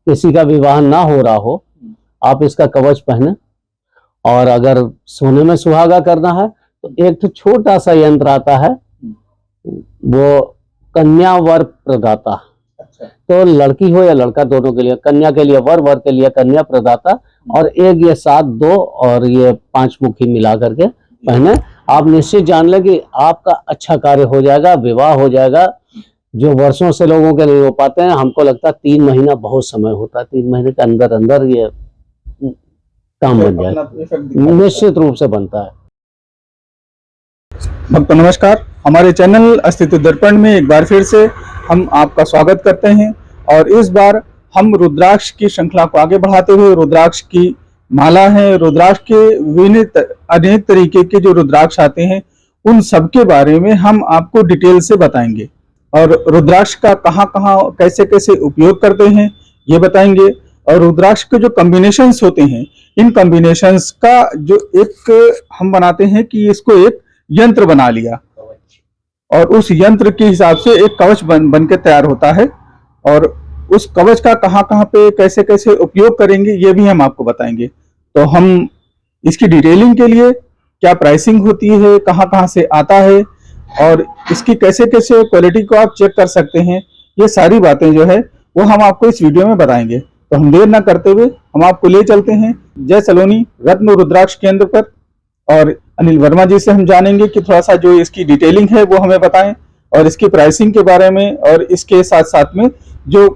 किसी का विवाह ना हो रहा हो, आप इसका कवच पहने। और अगर सोने में सुहागा करना है तो एक तो छोटा सा यंत्र आता है, वो कन्या वर प्रदाता। तो लड़की हो या लड़का दोनों के लिए, कन्या के लिए वर, वर के लिए कन्या प्रदाता, और एक ये 7 2 और ये 5 मुखी मिला करके पहने। आप निश्चित जान लें कि आपका अच्छा कार्य हो जाएगा, विवाह हो जाएगा। जो वर्षों से लोगों के नहीं हो पाते हैं, हमको लगता है 3 महीना बहुत समय होता है, 3 महीने के अंदर अंदर ये काम बन जाएगा, निश्चित रूप से बनता है। भक्तों नमस्कार, हमारे चैनल अस्तित्व दर्पण में एक बार फिर से हम आपका स्वागत करते हैं। और इस बार हम रुद्राक्ष की श्रृंखला को आगे बढ़ाते हुए रुद्राक्ष की माला है, रुद्राक्ष के विभिन्न अनेक तरीके के जो रुद्राक्ष आते हैं उन सब के बारे में हम आपको डिटेल से बताएंगे। और रुद्राक्ष का कहाँ कहाँ कैसे कैसे उपयोग करते हैं ये बताएंगे। और रुद्राक्ष के जो कॉम्बिनेशंस होते हैं, इन कॉम्बिनेशंस का जो एक हम बनाते हैं कि इसको एक यंत्र बना लिया, और उस यंत्र के हिसाब से एक कवच बन के तैयार होता है। और उस कवच का कहाँ कहाँ पे कैसे कैसे उपयोग करेंगे ये भी हम आपको बताएंगे। तो हम इसकी डिटेलिंग के लिए क्या प्राइसिंग होती है, कहाँ कहाँ से आता है, और इसकी कैसे कैसे क्वालिटी को आप चेक कर सकते हैं, ये सारी बातें जो है वो हम आपको इस वीडियो में बताएंगे। तो हम देर ना करते हुए हम आपको ले चलते हैं जय सलोनी रत्न रुद्राक्ष केंद्र पर, और अनिल वर्मा जी से हम जानेंगे कि थोड़ा सा जो इसकी डिटेलिंग है वो हमें बताएं, और इसकी प्राइसिंग के बारे में, और इसके साथ साथ में जो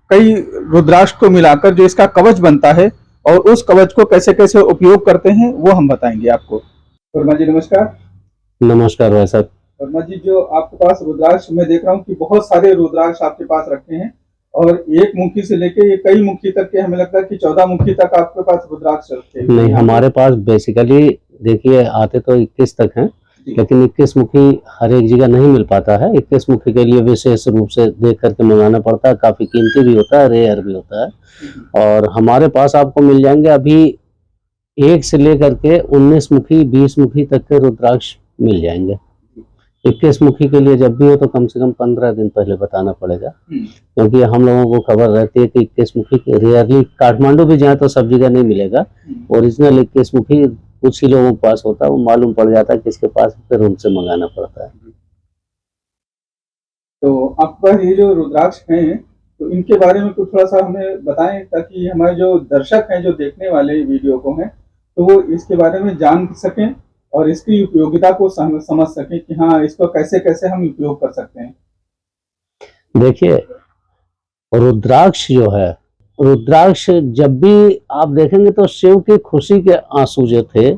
कई रुद्राक्ष को मिलाकर जो इसका कवच बनता है और उस कवच को कैसे कैसे उपयोग करते हैं वो हम बताएंगे आपको। वर्मा जी नमस्कार। नमस्कार भाई साहब। वर्मा जी, जो आपके पास रुद्राक्ष मैं देख रहा हूँ कि बहुत सारे रुद्राक्ष आपके पास रखे हैं, और एक मुखी से लेके ये कई मुखी तक के, हमें लगता है कि 14 मुखी तक आपके पास रुद्राक्ष रखे हैं। नहीं, हमारे पास बेसिकली देखिए आते तो 21 तक हैं, लेकिन 21 मुखी हर एक जगह नहीं मिल पाता है। 21 मुखी के लिए विशेष रूप से देख करके मंगाना पड़ता है, काफी कीमती भी होता है, रेयर भी होता है। और हमारे पास आपको मिल जाएंगे अभी 1 से लेकर के 19 मुखी 20 मुखी तक के रुद्राक्ष मिल जाएंगे। 21 मुखी के लिए जब भी हो तो कम से कम 15 दिन पहले बताना पड़ेगा, क्योंकि हम लोगों को खबर रहती है कि 21 मुखी रेयरली काठमांडू भी जाए तो सब जगह नहीं मिलेगा। ओरिजिनल 21 मुखी कुछ ही लोगों के पास होता है, वो मालूम पड़ जाता है किसके पास, फिर उनसे मंगाना पड़ता है। तो आपका ये जो रुद्राक्ष हैं तो इनके बारे में कुछ थोड़ा सा हमें बताएं, ताकि हमारे जो दर्शक हैं जो देखने वाले वीडियो को हैं तो वो इसके बारे में जान सकें और इसकी उपयोगिता को समझ सकें कि हाँ इसको कैसे कैसे हम उपयोग कर सकते हैं। देखिए, रुद्राक्ष जो है, रुद्राक्ष जब भी आप देखेंगे तो शिव की खुशी के आंसू जो थे,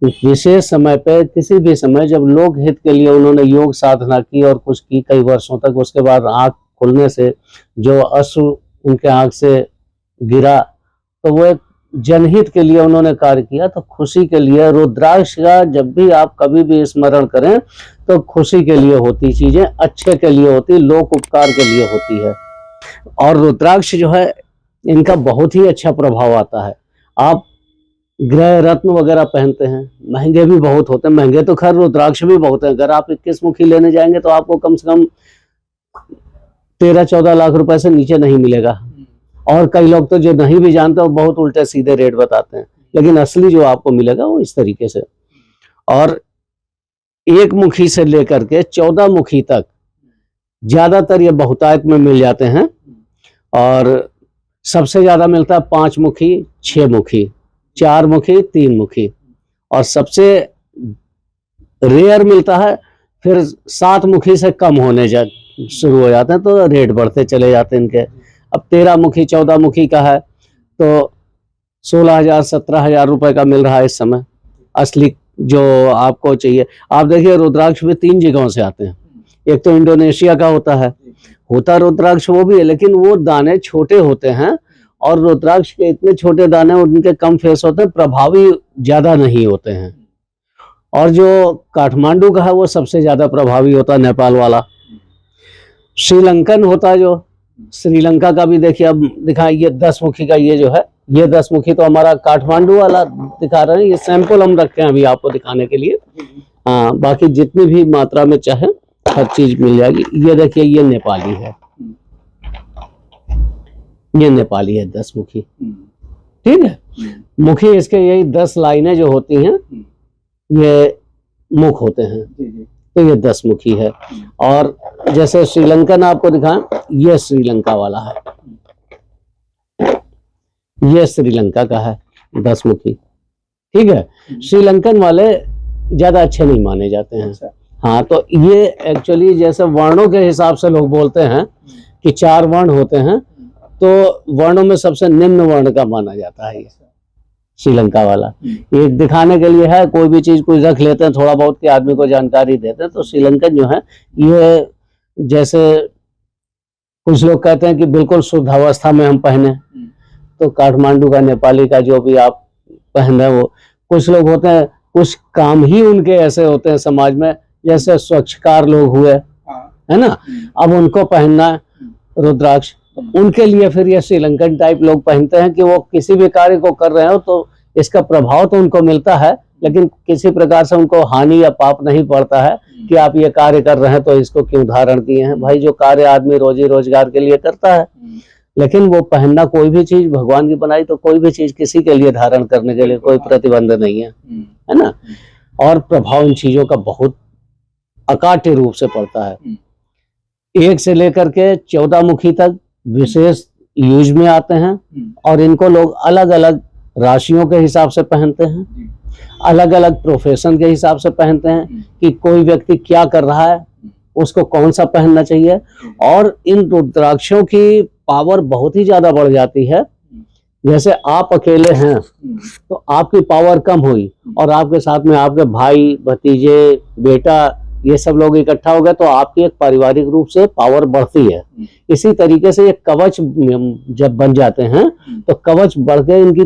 विशेष समय पे किसी भी समय जब लोक हित के लिए उन्होंने योग साधना की और कुछ की कई वर्षों तक, उसके बाद आंख खुलने से जो अश्रु उनके आंख से गिरा, तो वो एक जनहित के लिए उन्होंने कार्य किया। तो खुशी के लिए रुद्राक्ष का जब भी आप कभी भी स्मरण करें तो खुशी के लिए होती चीजें, अच्छे के लिए होती, लोक उपकार के लिए होती है। और रुद्राक्ष जो है इनका बहुत ही अच्छा प्रभाव आता है। आप ग्रह रत्न वगैरह पहनते हैं, महंगे भी बहुत होते हैं, महंगे तो खैर रुद्राक्ष भी बहुत है। अगर आप 21 मुखी लेने जाएंगे तो आपको कम से कम 13-14 लाख रुपए से नीचे नहीं मिलेगा। और कई लोग तो जो नहीं भी जानते वो बहुत उल्टे सीधे रेट बताते हैं, लेकिन असली जो आपको मिलेगा वो इस तरीके से। और 1 मुखी से लेकर के 14 मुखी तक ज्यादातर ये बहुतायत में मिल जाते हैं, और सबसे ज्यादा मिलता है 5 मुखी, 6 मुखी, 4 मुखी, 3 मुखी, और सबसे रेयर मिलता है फिर 7 मुखी से कम होने शुरू हो जाते हैं, तो रेट बढ़ते चले जाते हैं इनके। अब 13 मुखी 14 मुखी का है तो 16,000-17,000 रुपए का मिल रहा है इस समय, असली जो आपको चाहिए। आप देखिए रुद्राक्ष भी 3 जगहों से आते हैं। एक तो इंडोनेशिया का होता रुद्राक्ष वो भी है, लेकिन वो दाने छोटे होते हैं, और रुद्राक्ष के इतने छोटे दाने, उनके कम फेस होते हैं, प्रभावी ज्यादा नहीं होते हैं। और जो काठमांडू का है वो सबसे ज्यादा प्रभावी होता है, नेपाल वाला। श्रीलंकन होता है जो, श्रीलंका का भी देखिए अब दिखाएं, ये 10 मुखी का ये जो है, ये 10 मुखी तो हमारा काठमांडू वाला दिखा रहे हैं। ये सैंपल हम रखे हैं अभी आपको दिखाने के लिए। हाँ, बाकी जितनी भी मात्रा में चाहे हर चीज मिल जाएगी। ये देखिए, ये नेपाली है, ये नेपाली है 10 मुखी। ठीक है, मुखी इसके यही 10 लाइनें जो होती हैं ये मुख होते हैं, तो ये 10 मुखी है। और जैसे श्रीलंकन आपको दिखाएं, ये श्रीलंका वाला है, ये श्रीलंका का है 10 मुखी। ठीक है, श्रीलंकन वाले ज्यादा अच्छे नहीं माने जाते हैं। हाँ, तो ये एक्चुअली जैसे वर्णों के हिसाब से लोग बोलते हैं कि 4 वर्ण होते हैं, तो वर्णों में सबसे निम्न वर्ण का माना जाता है ये श्रीलंका वाला। ये दिखाने के लिए है, कोई भी चीज कोई रख लेते हैं थोड़ा बहुत कि आदमी को जानकारी देते हैं। तो श्रीलंकन जो है ये, जैसे कुछ लोग कहते हैं कि बिल्कुल शुद्ध अवस्था में हम पहने, तो काठमांडू का नेपाली का जो भी आप पहने वो, कुछ लोग होते हैं कुछ काम ही उनके ऐसे होते हैं समाज में, जैसे स्वच्छकार लोग हुए, है ना, अब उनको पहनना रुद्राक्ष, तो उनके लिए फिर ये श्रीलंकन टाइप लोग पहनते हैं कि वो किसी भी कार्य को कर रहे हो तो इसका प्रभाव तो उनको मिलता है, लेकिन किसी प्रकार से उनको हानि या पाप नहीं पड़ता है कि आप ये कार्य कर रहे हैं तो इसको क्यों धारण किए हैं। भाई, जो कार्य आदमी रोजी रोजगार के लिए करता है, लेकिन वो पहनना, कोई भी चीज भगवान की बनाई तो कोई भी चीज किसी के लिए धारण करने के लिए कोई प्रतिबंध नहीं है, है ना। और प्रभाव इन चीजों का बहुत अकाट्य रूप से पड़ता है। 1 से लेकर के 14 मुखी तक विशेष यूज में आते हैं, और इनको लोग अलग अलग राशियों के हिसाब से पहनते हैं, अलग अलग प्रोफेशन के हिसाब से पहनते हैं कि कोई व्यक्ति क्या कर रहा है उसको कौन सा पहनना चाहिए। और इन रुद्राक्षों की पावर बहुत ही ज्यादा बढ़ जाती है। जैसे आप अकेले हैं तो आपकी पावर कम हुई, और आपके साथ में आपके भाई, भतीजे, बेटा, ये सब लोग इकट्ठा हो गए तो आपकी एक पारिवारिक रूप से पावर बढ़ती है। इसी तरीके से ये कवच जब बन जाते हैं तो कवच बढ़ के इनकी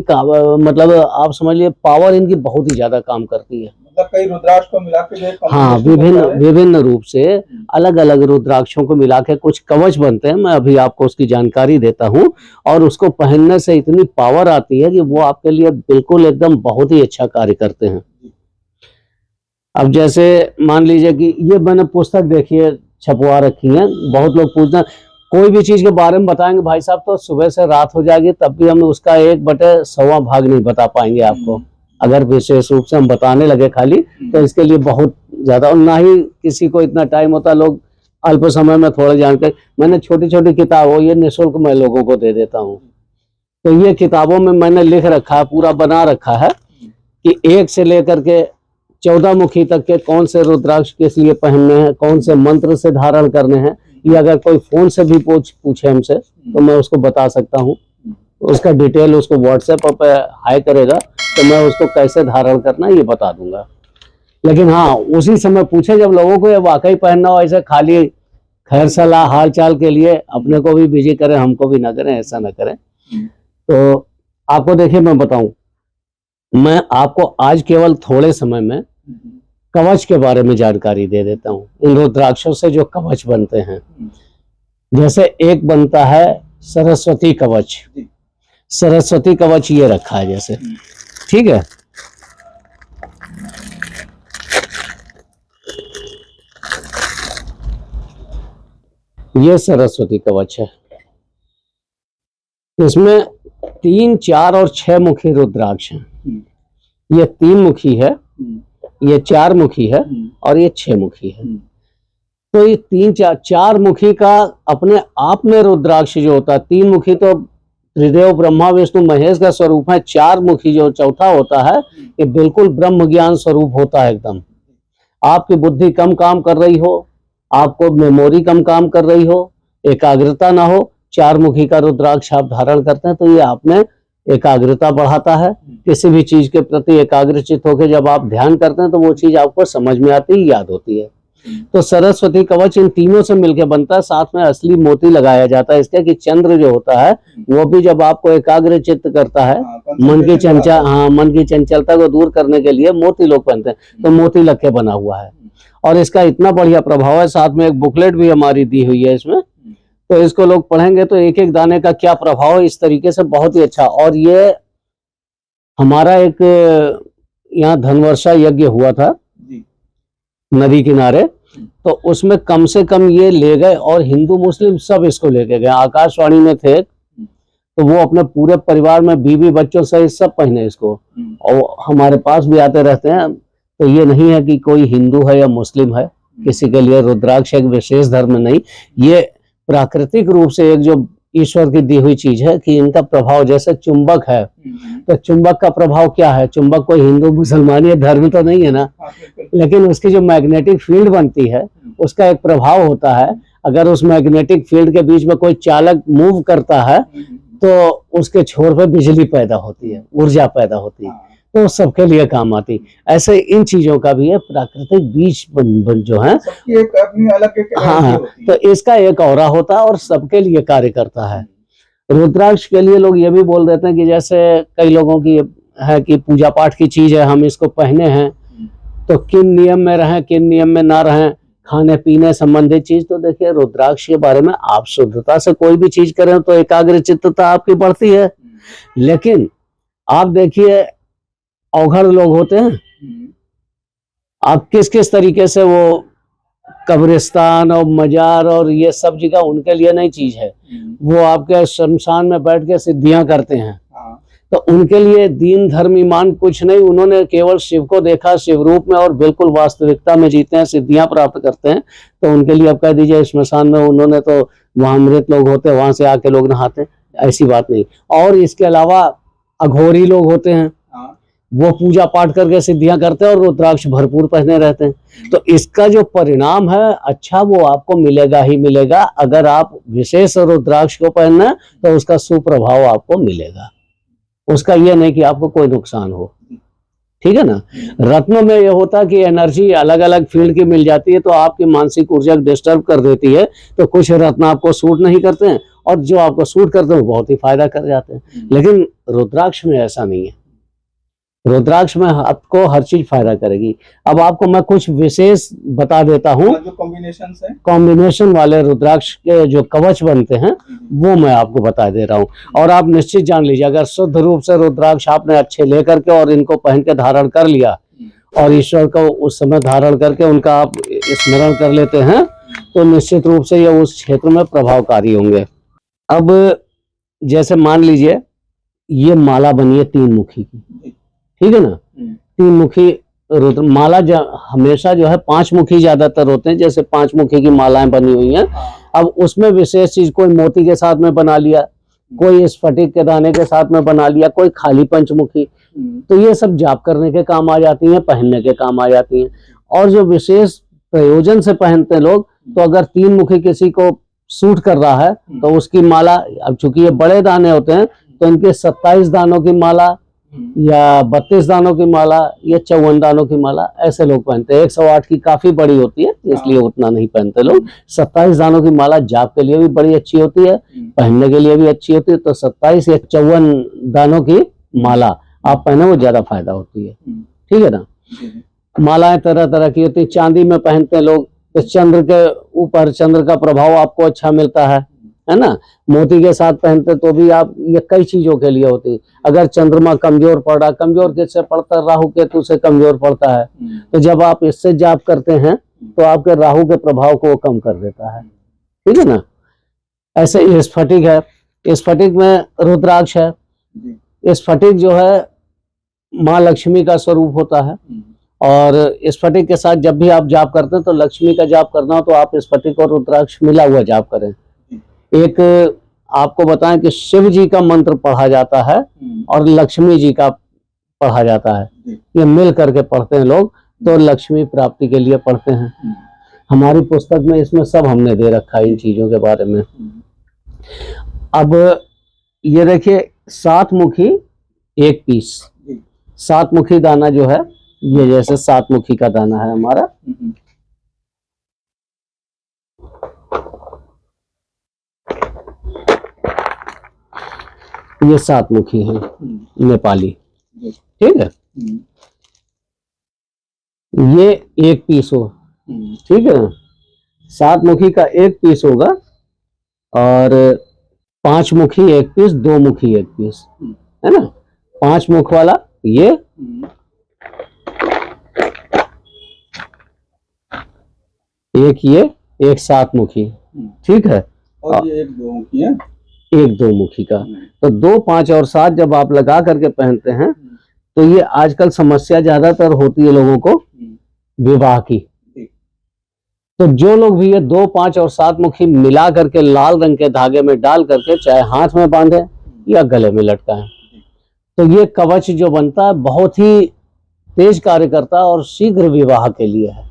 मतलब आप समझ लीजिए पावर इनकी बहुत ही ज्यादा काम करती है। मतलब कई रुद्राक्ष को मिला के हाँ, विभिन्न रूप से अलग अलग रुद्राक्षों को मिला के कुछ कवच बनते हैं। मैं अभी आपको उसकी जानकारी देता हूँ, और उसको पहनने से इतनी पावर आती है कि वो आपके लिए बिल्कुल एकदम बहुत ही अच्छा कार्य करते हैं। अब जैसे मान लीजिए कि ये मैंने पुस्तक देखिए छपवा रखी है, बहुत लोग पूछते हैं कोई भी चीज के बारे में बताएंगे भाई साहब तो सुबह से रात हो जाएगी, तब भी हम उसका 1/100 भाग नहीं बता पाएंगे आपको। अगर विशेष रूप से हम बताने लगे खाली तो इसके लिए बहुत ज्यादा, और ना ही किसी को इतना टाइम होता, लोग अल्प समय में थोड़े जानकर। मैंने छोटी छोटी किताबों, ये निःशुल्क मैं लोगों को दे देता हूँ। तो ये किताबों में मैंने लिख रखा है, पूरा बना रखा है कि 1 से लेकर के 14 मुखी तक के कौन से रुद्राक्ष किस लिए पहनने हैं, कौन से मंत्र से धारण करने हैं। ये अगर कोई फोन से भी पूछे हमसे तो मैं उसको बता सकता हूँ, उसका डिटेल उसको व्हाट्सएप पे हाई करेगा तो मैं उसको कैसे धारण करना ये बता दूंगा। लेकिन हाँ, उसी समय पूछे जब लोगों को ये वाकई पहनना हो, ऐसे खाली खैर सलाह हाल चाल के लिए अपने को भी बिजी करें, हमको भी ना करें, ऐसा ना करें। तो आपको देखिए मैं बताऊं, मैं आपको आज केवल थोड़े समय में कवच के बारे में जानकारी दे देता हूँ। इन रुद्राक्षों से जो कवच बनते हैं, जैसे एक बनता है सरस्वती कवच। सरस्वती कवच ये रखा है जैसे, ठीक है। ये सरस्वती कवच है, इसमें 3, 4 और 6 मुखी रुद्राक्ष हैं। ये 3 मुखी है, ये 4 मुखी है, और ये 6 मुखी है। तो ये 3, 4 मुखी का अपने आप में रुद्राक्ष जो होता है, 3 मुखी तो त्रिदेव ब्रह्मा विष्णु महेश का स्वरूप है। 4 मुखी जो चौथा होता है ये बिल्कुल ब्रह्म ज्ञान स्वरूप होता है एकदम। आपकी बुद्धि कम काम कर रही हो, आपको मेमोरी कम काम कर रही हो, एकाग्रता ना हो, 4 मुखी का रुद्राक्ष आप धारण करते हैं तो ये आप में एकाग्रता बढ़ाता है। किसी भी चीज के प्रति एकाग्रचित होकर जब आप ध्यान करते हैं तो वो चीज आपको समझ में आती है, याद होती है। तो सरस्वती कवच इन तीनों से मिलकर बनता है। साथ में असली मोती लगाया जाता है इसके, कि चंद्र जो होता है वो भी जब आपको एकाग्र चित्त करता है, मन की चंचलता को दूर करने के लिए मोती लोग पहनते हैं, तो मोती लग के बना हुआ है। और इसका इतना बढ़िया प्रभाव है, साथ में एक बुकलेट भी हमारी दी हुई है इसमें, तो इसको लोग पढ़ेंगे तो एक एक दाने का क्या प्रभाव है इस तरीके से बहुत ही अच्छा। और ये हमारा एक यहाँ धनवर्षा यज्ञ हुआ था नदी किनारे, तो उसमें कम से कम ये ले गए, और हिंदू मुस्लिम सब इसको लेके गए। आकाशवाणी में थे, तो वो अपने पूरे परिवार में बीवी बच्चों सहित सब पहने इसको। और हमारे पास भी आते रहते हैं। तो ये नहीं है कि कोई हिंदू है या मुस्लिम है, किसी के लिए रुद्राक्ष एक विशेष धर्म नहीं, ये प्राकृतिक रूप से एक जो ईश्वर की दी हुई चीज है कि इनका प्रभाव, जैसे चुंबक है, तो चुंबक का प्रभाव क्या है? चुंबक कोई हिंदू मुसलमान या धर्म तो नहीं है ना, लेकिन उसकी जो मैग्नेटिक फील्ड बनती है उसका एक प्रभाव होता है। अगर उस मैग्नेटिक फील्ड के बीच में कोई चालक मूव करता है तो उसके छोर पे बिजली पैदा होती है, ऊर्जा पैदा होती है, तो सबके लिए काम आती। ऐसे इन चीजों का भी है, प्राकृतिक बीज बन जो है, एक अपनी अलग एक हाँ, होती है। तो इसका एक ऑरा होता है और सबके लिए कार्य करता है। रुद्राक्ष के लिए लोग ये भी बोल देते हैं कि जैसे कई लोगों की है कि पूजा पाठ की चीज है, हम इसको पहने हैं तो किन नियम में रहें, किन नियम में ना रहें, खाने पीने संबंधित चीज। तो देखिए, रुद्राक्ष के बारे में आप शुद्धता से कोई भी चीज करें तो एकाग्र चित्तता आपकी बढ़ती है। लेकिन आप देखिए, अवघड़ लोग होते हैं, आप किस किस तरीके से वो कब्रिस्तान और मजार और ये सब जगह उनके लिए नई चीज है, वो आपके शमशान में बैठ के सिद्धियां करते हैं। तो उनके लिए दीन धर्म ईमान कुछ नहीं, उन्होंने केवल शिव को देखा शिव रूप में और बिल्कुल वास्तविकता में जीते हैं, सिद्धियां प्राप्त करते हैं। तो उनके लिए आप कह दीजिए स्मशान में उन्होंने तो वहां मृत लोग होते हैं, वहां से आके लोग नहाते हैं, ऐसी बात नहीं। और इसके अलावा अघोरी लोग होते हैं, वो पूजा पाठ करके सिद्धियां करते हैं और रुद्राक्ष भरपूर पहने रहते हैं। तो इसका जो परिणाम है अच्छा वो आपको मिलेगा ही मिलेगा। अगर आप विशेष रुद्राक्ष को पहनना तो उसका सुप्रभाव आपको मिलेगा, उसका ये नहीं कि आपको कोई नुकसान हो, ठीक है ना। रत्नों में ये होता है कि एनर्जी अलग अलग फील्ड की मिल जाती है, तो आपकी मानसिक ऊर्जा डिस्टर्ब कर देती है। तो कुछ रत्न आपको सूट नहीं करते हैं और जो आपको सूट करते हैं वो बहुत ही फायदा कर जाते हैं। लेकिन रुद्राक्ष में ऐसा नहीं है, रुद्राक्ष में आपको हर चीज फायदा करेगी। अब आपको मैं कुछ विशेष बता देता हूँ, जो कॉम्बिनेशन वाले रुद्राक्ष के जो कवच बनते हैं वो मैं आपको बता दे रहा हूँ। और आप निश्चित जान लीजिए, अगर शुद्ध रूप से रुद्राक्ष आपने अच्छे लेकर के और इनको पहन के धारण कर लिया और ईश्वर को उस समय धारण करके उनका आप स्मरण कर लेते हैं तो निश्चित रूप से ये उस क्षेत्र में प्रभावकारी होंगे। अब जैसे मान लीजिए ये माला बनी है 3 मुखी की, ठीक है ना। 3 मुखी रुद्र माला हमेशा जो है 5 मुखी ज्यादातर होते हैं, जैसे 5 मुखी की मालाएं बनी हुई हैं। अब उसमें विशेष चीज कोई मोती के साथ में बना लिया, कोई स्फटिक के दाने के साथ में बना लिया, कोई खाली पंचमुखी, तो ये सब जाप करने के काम आ जाती हैं, पहनने के काम आ जाती हैं। और जो विशेष प्रयोजन से पहनते हैं लोग, तो अगर 3 मुखी किसी को सूट कर रहा है तो उसकी माला, अब चूंकि ये बड़े दाने होते हैं तो इनके 27 दानों की माला या 32 दानों की माला या 54 दानों की माला ऐसे लोग पहनते हैं। 108 की काफी बड़ी होती है इसलिए उतना नहीं पहनते लोग। 27 दानों की माला जाप के लिए भी बड़ी अच्छी होती है, पहनने के लिए भी अच्छी होती है। तो 27 या 54 दानों की माला आप पहने, वो ज्यादा फायदा होती है, ठीक है ना। मालाएं तरह तरह की होती है, चांदी में पहनते हैं लोग तो चंद्र के ऊपर चंद्र का प्रभाव आपको अच्छा मिलता है ना। मोती के साथ पहनते तो भी आप, ये कई चीजों के लिए होती। अगर चंद्रमा कमजोर पड़ रहा, कमजोर किससे पड़ता है? राहु केतु से कमजोर पड़ता है। तो जब आप इससे जाप करते हैं तो आपके राहु के प्रभाव को कम कर देता है, ठीक है ना। ऐसे ही स्फटिक है, स्फटिक में रुद्राक्ष है। स्फटिक जो है माँ लक्ष्मी का स्वरूप होता है और स्फटिक के साथ जब भी आप जाप करते हैं तो लक्ष्मी का जाप करना हो तो आप स्फटिक और रुद्राक्ष मिला हुआ जाप करें। एक आपको बताएं कि शिव जी का मंत्र पढ़ा जाता है और लक्ष्मी जी का पढ़ा जाता है, ये मिल करके पढ़ते हैं लोग, तो लक्ष्मी प्राप्ति के लिए पढ़ते हैं। हमारी पुस्तक में इसमें सब हमने दे रखा है इन चीजों के बारे में। अब ये देखिए 7 मुखी 1 पीस, 7 मुखी दाना जो है ये जैसे 7 मुखी का दाना है हमारा, ये 7 मुखी है नेपाली, ठीक है। ये 1 पीस हो, ठीक है। 7 मुखी का 1 पीस होगा और 5 मुखी 1 पीस, 2 मुखी 1 पीस, है ना। 5 मुख वाला ये, एक ये, एक 7 मुखी, ठीक है। और ये एक 2 मुखी है, एक 2 मुखी का। तो 2, 5 और 7 जब आप लगा करके पहनते हैं तो ये आजकल समस्या ज्यादातर होती है लोगों को विवाह की। तो जो लोग भी ये 2, 5 और 7 मुखी मिला करके लाल रंग के धागे में डाल करके चाहे हाथ में बांधे या गले में लटकाएं, तो ये कवच जो बनता है बहुत ही तेज कार्य करता है और शीघ्र विवाह के लिए है।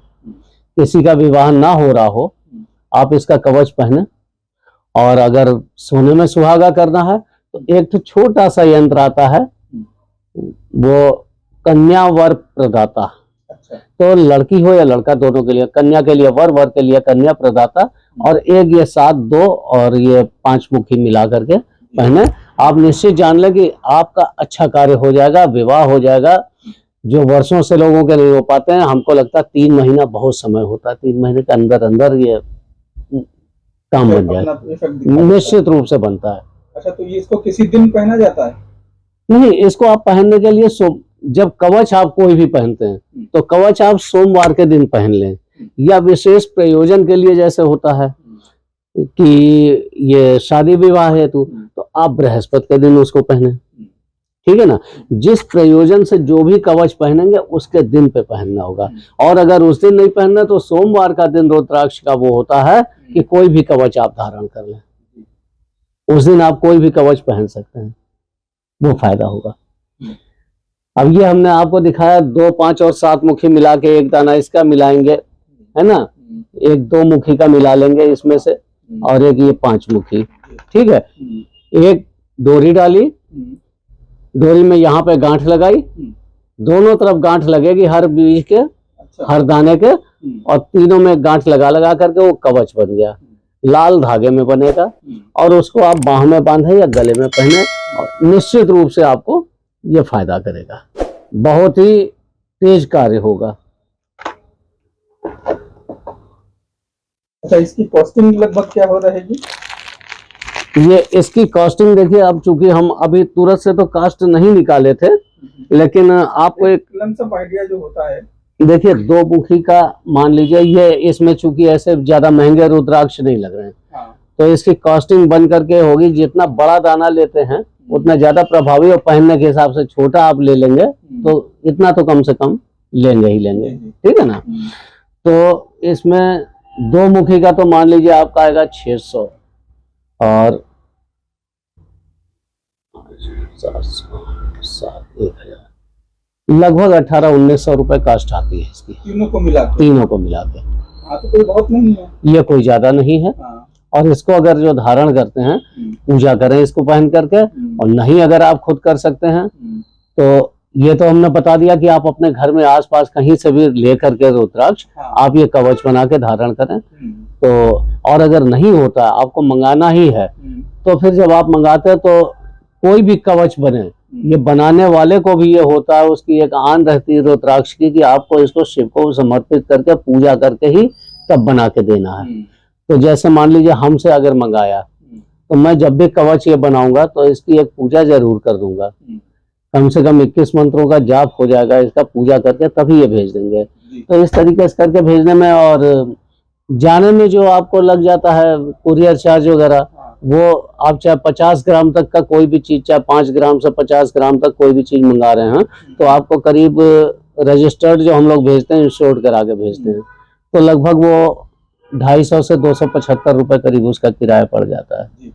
किसी का विवाह ना हो रहा हो, आप इसका कवच पहने। और अगर सोने में सुहागा करना है तो एक तो छोटा सा यंत्र आता है, वो कन्या वर प्रदाता। तो लड़की हो या लड़का दोनों के लिए, कन्या के लिए वर, वर के लिए कन्या प्रदाता। और एक ये 7, 2 और ये 5 मुखी मिला करके पहने। आप निश्चित जान लें कि आपका अच्छा कार्य हो जाएगा, विवाह हो जाएगा। जो वर्षों से लोगों के नहीं हो पाते हैं, हमको लगता है 3 महीना बहुत समय होता है, 3 महीने के अंदर अंदर ये काम बन जाएगा, निश्चित रूप से बनता है। अच्छा, तो ये इसको किसी दिन पहना जाता है? नहीं, इसको आप पहनने के लिए जब कवच आप कोई भी पहनते हैं तो कवच आप सोमवार के दिन पहन लें, या विशेष प्रयोजन के लिए जैसे होता है कि ये शादी विवाह हेतु, तो आप बृहस्पति के दिन उसको पहने, ठीक है ना। जिस प्रयोजन से जो भी कवच पहनेंगे उसके दिन पे पहनना होगा। और अगर उस दिन नहीं पहनना तो सोमवार का दिन रुद्राक्ष का वो होता है कि कोई भी कवच आप धारण कर लें, उस दिन आप कोई भी कवच पहन सकते हैं, वो फायदा होगा। अब ये हमने आपको दिखाया 2, 5 और 7 मुखी मिला के, एक दाना इसका मिलाएंगे, है ना, एक 2 मुखी का मिला लेंगे इसमें से, और एक ये 5 मुखी, ठीक है। एक डोरी डाली, डोरी में यहाँ पे गांठ लगाई, दोनों तरफ गांठ लगेगी, हर बीज के, हर दाने के, और तीनों में गांठ लगा लगा करके वो कवच बन गया, लाल धागे में बनेगा। और उसको आप बाह में बांधे या गले में पहने, और निश्चित रूप से आपको ये फायदा करेगा, बहुत ही तेज कार्य होगा। अच्छा, इसकी कॉस्टिंग लगभग क्या हो रहेगी? ये इसकी कॉस्टिंग देखिए, अब चूंकि हम अभी तुरंत से तो कास्ट नहीं निकाले थे, लेकिन आपको एक लमसम आइडिया जो होता है, देखिए 2 मुखी का मान लीजिए, ये इसमें चूंकि ऐसे ज्यादा महंगे रुद्राक्ष नहीं लग रहे हैं, तो इसकी कॉस्टिंग बन करके होगी, जितना बड़ा दाना लेते हैं उतना ज्यादा प्रभावी, और पहनने के हिसाब से छोटा आप ले लेंगे तो इतना तो कम से कम लेंगे ही लेंगे, ठीक है ना। तो इसमें 2 मुखी का तो मान लीजिए आपका आएगा 600 और 7, 1000, लगभग 1800-1900 रुपए कास्ट आती है इसकी, तीनों को मिला के। हाँ, तो कोई बहुत नहीं है, ये कोई ज्यादा नहीं है। और इसको अगर जो धारण करते हैं, पूजा करें इसको पहन करके, और नहीं अगर आप खुद कर सकते हैं तो ये तो हमने बता दिया कि आप अपने घर में आसपास कहीं से भी ले करके रुद्राक्ष आप ये कवच बना के धारण करें। तो और अगर नहीं होता, आपको मंगाना ही है, तो फिर जब आप मंगाते हैं तो कोई भी कवच बने, ये बनाने वाले को भी ये होता है, उसकी एक आन रहती है रुद्राक्ष की कि आपको इसको शिव को समर्पित करके पूजा करके ही तब बना के देना है। तो जैसे मान लीजिए हमसे अगर मंगाया, तो मैं जब भी कवच ये बनाऊंगा तो इसकी एक पूजा जरूर कर दूंगा, कम से कम 21 मंत्रों का जाप हो जाएगा इसका, पूजा करके तभी ये भेज देंगे। तो इस तरीके से करके भेजने में और जाने में जो आपको लग जाता है कुरियर चार्ज वगैरह, वो आप चाहे 50 ग्राम तक का कोई भी चीज, चाहे 5 ग्राम से 50 ग्राम तक कोई भी चीज मंगा रहे हैं, तो आपको करीब रजिस्टर्ड जो हम लोग भेजते हैं, इंश्योर्ड करा के भेजते हैं, तो लगभग वो 250 से 275 रुपए करीब उसका किराया पड़ जाता है।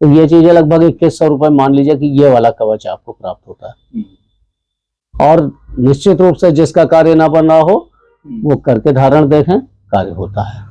तो ये चीजें लगभग 2100 रुपए मान लीजिए कि ये वाला कवच आपको प्राप्त होता है। और निश्चित रूप से जिसका कार्य ना बन रहा हो वो करके धारण देखें, कार्य होता है।